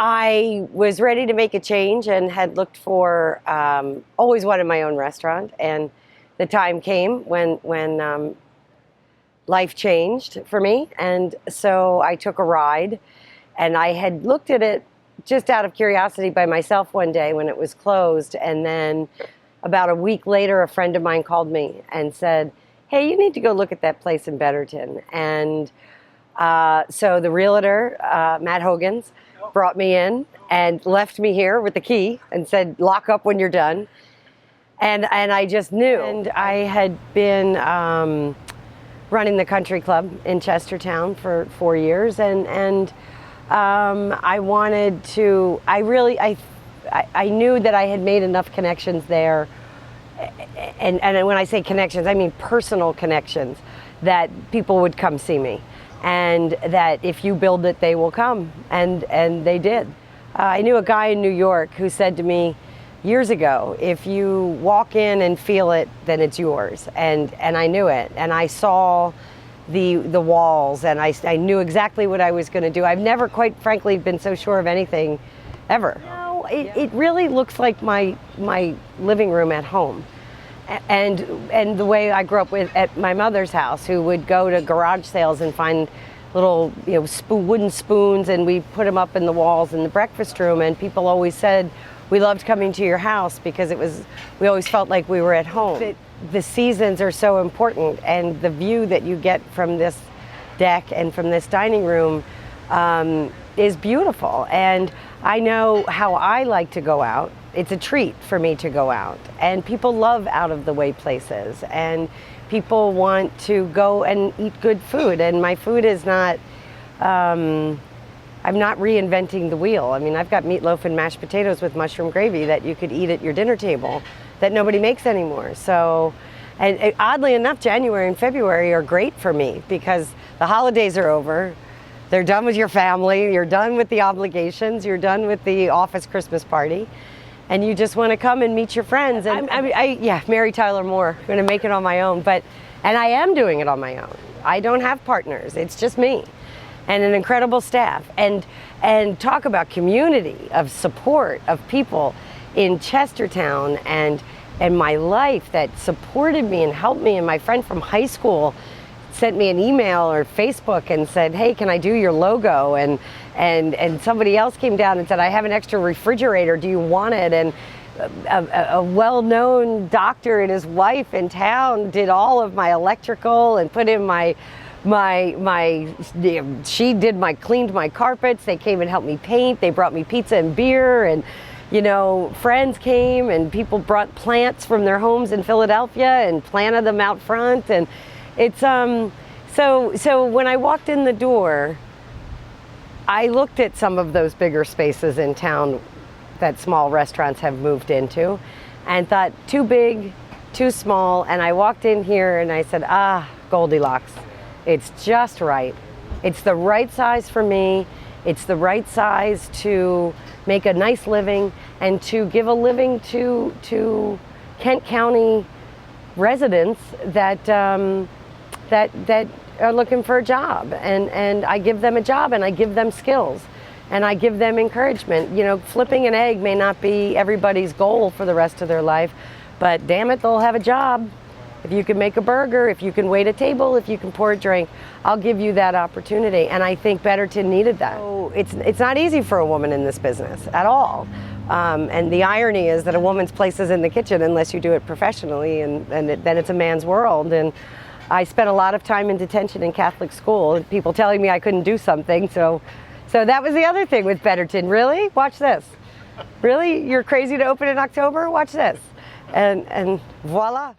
I was ready to make a change and had looked for, always wanted my own restaurant. And the time came when life changed for me. And so I took a ride, and I had looked at it just out of curiosity by myself one day when it was closed. And then about a week later, a friend of mine called me and said, "Hey, you need to go look at that place in Betterton." And so the realtor, Matt Hogan's, brought me in and left me here with the key and said, "Lock up when you're done." And I just knew. And I had been running the country club in Chestertown for 4 years, and I wanted to. I knew that I had made enough connections there, and when I say connections, I mean personal connections, that people would come see me. And that if you build it, they will come, and they did. I knew a guy in New York who said to me years ago, "If you walk in and feel it, then it's yours." And I knew it, and I saw the walls, and I knew exactly what I was going to do. I've never, quite frankly, been so sure of anything ever. No, it really looks like my living room at home. And the way I grew up at my mother's house, who would go to garage sales and find little wooden spoons, and we put them up in the walls in the breakfast room, and people always said we loved coming to your house because we always felt like we were at home. The seasons are so important, and the view that you get from this deck and from this dining room is beautiful. And I know how I like to go out. It's a treat for me to go out, and people love out of the way places, and people want to go and eat good food, and my food is not, I'm not reinventing the wheel. I mean, I've got meatloaf and mashed potatoes with mushroom gravy that you could eat at your dinner table that nobody makes anymore. So, and oddly enough, January and February are great for me because the holidays are over. They're done with your family, you're done with the obligations, you're done with the office Christmas party, and you just want to come and meet your friends. And yeah, Mary Tyler Moore, I'm going to make it on my own, and I am doing it on my own. I don't have partners, it's just me and an incredible staff. And talk about community of support of people in Chestertown, and my life that supported me and helped me. And my friend from high school sent me an email or Facebook and said, "Hey, can I do your logo?" And somebody else came down and said, "I have an extra refrigerator, do you want it?" And a well-known doctor and his wife in town did all of my electrical and put in she cleaned my carpets. They came and helped me paint. They brought me pizza and beer, and friends came, and people brought plants from their homes in Philadelphia and planted them out front. And it's so when I walked in the door, I looked at some of those bigger spaces in town that small restaurants have moved into and thought, too big, too small. And I walked in here and I said, Goldilocks. It's just right. It's the right size for me. It's the right size to make a nice living and to give a living to Kent County residents that are looking for a job, and I give them a job, and I give them skills, and I give them encouragement. Flipping an egg may not be everybody's goal for the rest of their life, but damn it, they'll have a job. If you can make a burger, if you can wait a table, if you can pour a drink, I'll give you that opportunity. And I think Betterton needed that. So it's not easy for a woman in this business at all. And the irony is that a woman's place is in the kitchen unless you do it professionally, and then it's a man's world. And I spent a lot of time in detention in Catholic school, and people telling me I couldn't do something. So that was the other thing with Betterton. Really? Watch this. Really? You're crazy to open in October? Watch this. And voila.